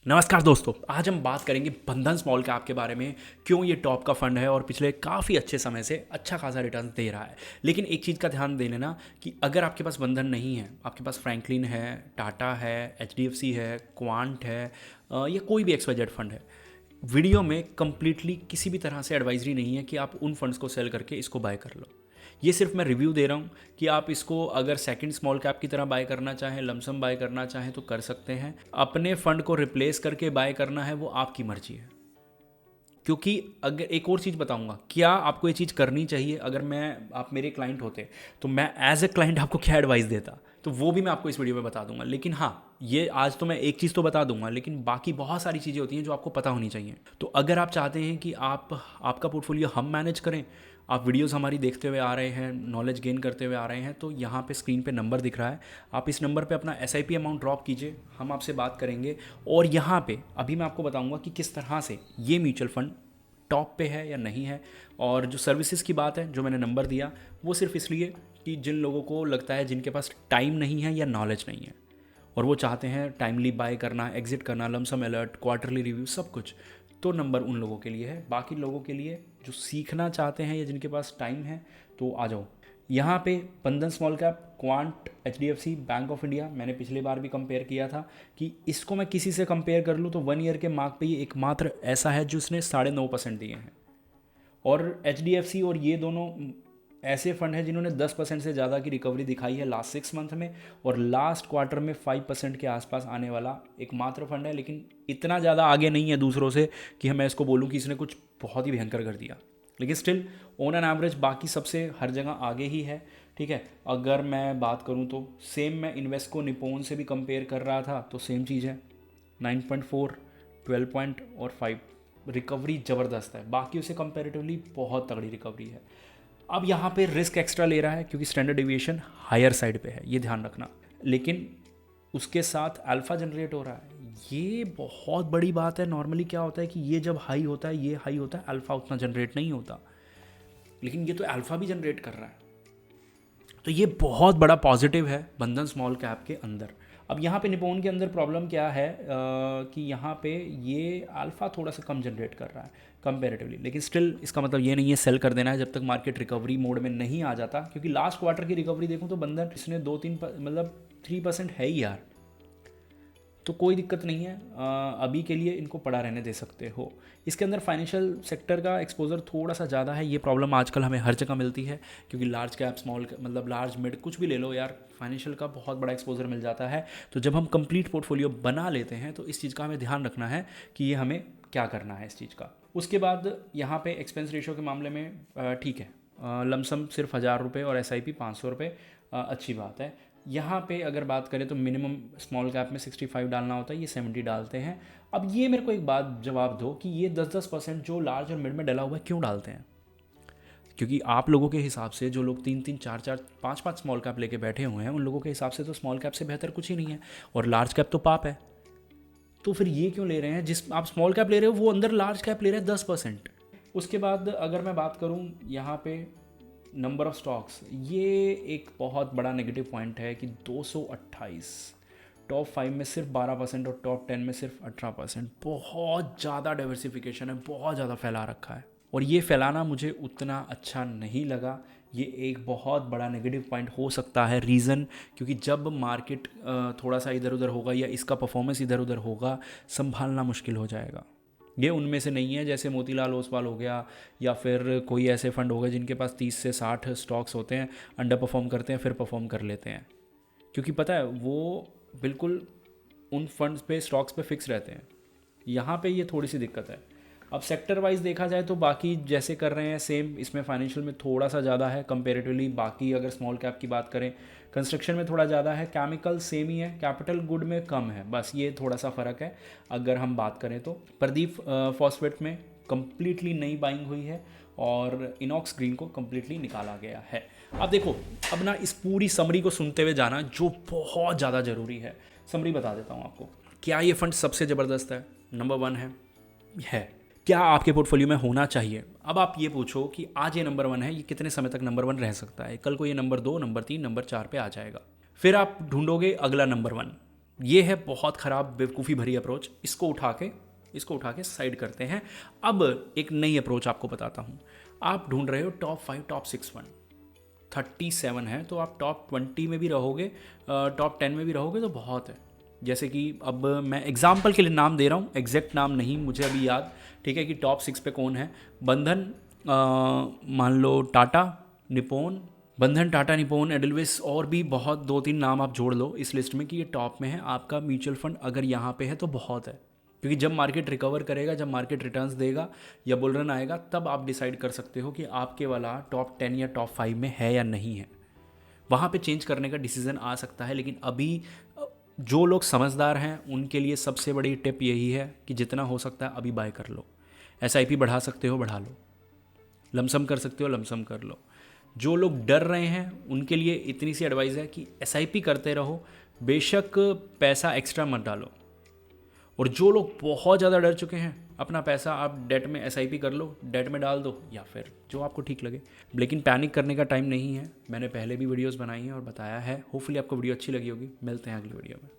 नमस्कार दोस्तों, आज हम बात करेंगे बंधन स्मॉल कैप के बारे में। क्यों ये टॉप का फंड है और पिछले काफ़ी अच्छे समय से अच्छा खासा रिटर्न दे रहा है। लेकिन एक चीज़ का ध्यान दे लेना कि अगर आपके पास बंधन नहीं है, आपके पास फ्रैंकलिन है, टाटा है, HDFC है, क्वांट है या कोई भी XYZ फंड है, वीडियो में कंप्लीटली किसी भी तरह से एडवाइजरी नहीं है कि आप उन फंड्स को सेल करके इसको बाय कर लो। ये सिर्फ मैं रिव्यू दे रहा हूँ कि आप इसको अगर सेकंड स्मॉल कैप की तरह बाय करना चाहें, लमसम बाय करना चाहें तो कर सकते हैं। अपने फंड को रिप्लेस करके बाय करना है वो आपकी मर्जी है। क्योंकि अगर एक और चीज़ बताऊंगा, क्या आपको ये चीज़ करनी चाहिए, अगर आप मेरे क्लाइंट होते तो मैं एज ए क्लाइंट आपको क्या एडवाइस देता, तो वो भी मैं आपको इस वीडियो में बता दूंगा। लेकिन हाँ, ये आज तो मैं एक चीज़ तो बता दूंगा, लेकिन बाकी बहुत सारी चीज़ें होती हैं जो आपको पता होनी चाहिए। तो अगर आप चाहते हैं कि आपका पोर्टफोलियो हम मैनेज करें, आप वीडियोस हमारी देखते हुए आ रहे हैं, नॉलेज गेन करते हुए आ रहे हैं, तो यहाँ पे स्क्रीन पे नंबर दिख रहा है, आप इस नंबर पे अपना SIP अमाउंट ड्रॉप कीजिए, हम आपसे बात करेंगे। और यहाँ पे अभी मैं आपको बताऊंगा कि किस तरह से ये म्यूचुअल फंड टॉप पे है या नहीं है। और जो सर्विसेज की बात है, जो मैंने नंबर दिया, वो सिर्फ इसलिए कि जिन लोगों को लगता है जिनके पास टाइम नहीं है या नॉलेज नहीं है और वो चाहते हैं टाइमली बाय करना, एग्जिट करना, लमसम अलर्ट, क्वार्टरली रिव्यू, सब कुछ, तो नंबर उन लोगों के लिए है। बाकी लोगों के लिए जो सीखना चाहते हैं या जिनके पास टाइम है, तो आ जाओ यहाँ पे। बंधन small cap, quant, HDFC, bank of India, मैंने पिछली बार भी कंपेयर किया था कि इसको मैं किसी से कंपेयर कर लूँ तो 1 ईयर के मार्क पे ये एकमात्र ऐसा है जो इसने 9.5% दिए हैं। और HDFC और ये दोनों ऐसे फंड हैं जिन्होंने 10% से ज़्यादा की रिकवरी दिखाई है लास्ट 6 मंथ में, और लास्ट क्वार्टर में 5% के आसपास आने वाला एकमात्र फंड है। लेकिन इतना ज़्यादा आगे नहीं है दूसरों से कि मैं इसको बोलूँ कि इसने कुछ बहुत ही भयंकर कर दिया, लेकिन स्टिल ऑन एन एवरेज बाकी सबसे हर जगह आगे ही है। ठीक है, अगर मैं बात करूं तो सेम मैं इन्वेस्को निपोन से भी कंपेयर कर रहा था, तो सेम चीज़ है, 9.4, 12 पॉइंट और 5, रिकवरी ज़बरदस्त है, बाकी उसे कंपेरेटिवली बहुत तगड़ी रिकवरी है। अब यहाँ पे रिस्क एक्स्ट्रा ले रहा है क्योंकि स्टैंडर्ड डिविएशन हायर साइड पे है, ये ध्यान रखना। लेकिन उसके साथ अल्फ़ा जनरेट हो रहा है, ये बहुत बड़ी बात है। नॉर्मली क्या होता है कि ये जब हाई होता है, ये हाई होता है, अल्फ़ा उतना जनरेट नहीं होता, लेकिन ये तो अल्फ़ा भी जनरेट कर रहा है। तो ये बहुत बड़ा पॉजिटिव है बंधन स्मॉल कैप के अंदर। अब यहाँ पे निपोन के अंदर प्रॉब्लम क्या है कि यहाँ पे ये अल्फ़ा थोड़ा सा कम जनरेट कर रहा है कंपेरेटिवली, लेकिन स्टिल इसका मतलब ये नहीं है सेल कर देना है जब तक मार्केट रिकवरी मोड में नहीं आ जाता। क्योंकि लास्ट क्वार्टर की रिकवरी देखूँ तो बंधन इसने 2-3 मतलब 3% है ही यार, तो कोई दिक्कत नहीं है। अभी के लिए इनको पड़ा रहने दे सकते हो। इसके अंदर फाइनेंशियल सेक्टर का एक्सपोजर थोड़ा सा ज़्यादा है। ये प्रॉब्लम आजकल हमें हर जगह मिलती है, क्योंकि लार्ज कैप, स्मॉल मतलब लार्ज मिड कुछ भी ले लो यार, फाइनेंशियल का बहुत बड़ा एक्सपोजर मिल जाता है। तो जब हम कंप्लीट पोर्टफोलियो बना लेते हैं तो इस चीज़ का हमें ध्यान रखना है कि ये हमें क्या करना है इस चीज़ का। उसके बाद यहाँ पे एक्सपेंस रेशियो के मामले में ठीक है, लमसम सिर्फ 1,000 रुपये और SIP 500 रुपये, अच्छी बात है। यहाँ पे अगर बात करें तो मिनिमम स्मॉल कैप में 65 डालना होता है, ये 70 डालते हैं। अब ये मेरे को एक बात जवाब दो कि ये 10-10% जो लार्ज और मिड में डला हुआ है क्यों डालते हैं? क्योंकि आप लोगों के हिसाब से, जो लोग 3-3, 4-4, 5-5 स्मॉल कैप लेके बैठे हुए हैं, उन लोगों के हिसाब से तो स्मॉल कैप से बेहतर कुछ ही नहीं है, और लार्ज कैप तो पाप है। तो फिर ये क्यों ले रहे हैं? जिस आप स्मॉल कैप ले रहे हो वो अंदर लार्ज कैप ले रहे हैं 10%। उसके बाद अगर मैं बात करूँ यहाँ पे नंबर ऑफ स्टॉक्स, ये एक बहुत बड़ा नेगेटिव पॉइंट है कि 228, टॉप 5 में सिर्फ 12% और टॉप 10 में सिर्फ 18%। बहुत ज़्यादा डाइवर्सिफिकेशन है, बहुत ज़्यादा फैला रखा है, और ये फैलाना मुझे उतना अच्छा नहीं लगा। ये एक बहुत बड़ा नेगेटिव पॉइंट हो सकता है। रीज़न, क्योंकि जब मार्केट थोड़ा सा इधर उधर होगा या इसका परफॉर्मेंस इधर उधर होगा, संभालना मुश्किल हो जाएगा। ये उनमें से नहीं है जैसे मोतीलाल ओसवाल हो गया, या फिर कोई ऐसे फंड हो गए जिनके पास 30 से 60 स्टॉक्स होते हैं, अंडर परफॉर्म करते हैं, फिर परफॉर्म कर लेते हैं। क्योंकि पता है वो बिल्कुल उन फंड्स पे, स्टॉक्स पे फिक्स रहते हैं। यहाँ पे ये थोड़ी सी दिक्कत है। अब सेक्टर वाइज देखा जाए तो बाकी जैसे कर रहे हैं सेम, इसमें फाइनेंशियल में थोड़ा सा ज़्यादा है कंपेरेटिवली। बाकी अगर स्मॉल कैप की बात करें, कंस्ट्रक्शन में थोड़ा ज़्यादा है, केमिकल सेम ही है, कैपिटल गुड में कम है, बस ये थोड़ा सा फ़र्क है। अगर हम बात करें तो प्रदीप फॉस्फेट में कंप्लीटली नई बाइंग हुई है, और इनॉक्स ग्रीन को कंप्लीटली निकाला गया है। अब देखो, अब ना इस पूरी समरी को सुनते हुए जाना जो बहुत ज़्यादा ज़रूरी है। समरी बता देता हूँ आपको। क्या ये फंड सबसे ज़बरदस्त है? नंबर 1 है। क्या आपके पोर्टफोलियो में होना चाहिए? अब आप ये पूछो कि आज ये नंबर 1 है, ये कितने समय तक नंबर 1 रह सकता है? कल को ये नंबर 2, नंबर 3, नंबर 4 पे आ जाएगा। फिर आप ढूंढोगे अगला नंबर 1, ये है बहुत ख़राब बेवकूफ़ी भरी अप्रोच। इसको उठा के साइड करते हैं। अब एक नई अप्रोच आपको बताता हूँ। आप ढूंढ रहे हो टॉप 5 टॉप 6 फंड, 37 है, तो आप टॉप 20 में भी रहोगे, टॉप 10 में भी रहोगे तो बहुत है। जैसे कि अब मैं एग्जाम्पल के लिए नाम दे रहा हूँ, एग्जैक्ट नाम नहीं मुझे अभी याद, ठीक है, कि टॉप 6 पे कौन है। बंधन, मान लो टाटा, निपोन, बंधन, टाटा, निपोन, एडलविस, और भी बहुत 2-3 नाम आप जोड़ लो इस लिस्ट में कि ये टॉप में है। आपका म्यूचुअल फंड अगर यहाँ पे है तो बहुत है, क्योंकि जब मार्केट रिकवर करेगा, जब मार्केट रिटर्न्स देगा या बुल रन आएगा, तब आप डिसाइड कर सकते हो कि आपके वाला टॉप 10 या टॉप 5 में है या नहीं है। वहाँ पे चेंज करने का डिसीज़न आ सकता है, लेकिन अभी जो लोग समझदार हैं उनके लिए सबसे बड़ी टिप यही है कि जितना हो सकता है अभी बाय कर लो। एसआईपी बढ़ा सकते हो बढ़ा लो, लमसम कर सकते हो लमसम कर लो। जो लोग डर रहे हैं उनके लिए इतनी सी एडवाइस है कि एसआईपी करते रहो, बेशक पैसा एक्स्ट्रा मत डालो। और जो लोग बहुत ज़्यादा डर चुके हैं, अपना पैसा आप डेट में एसआईपी कर लो, डेट में डाल दो, या फिर जो आपको ठीक लगे। लेकिन पैनिक करने का टाइम नहीं है। मैंने पहले भी वीडियोस बनाई हैं और बताया है। होपफुली आपको वीडियो अच्छी लगी होगी। मिलते हैं अगली वीडियो में।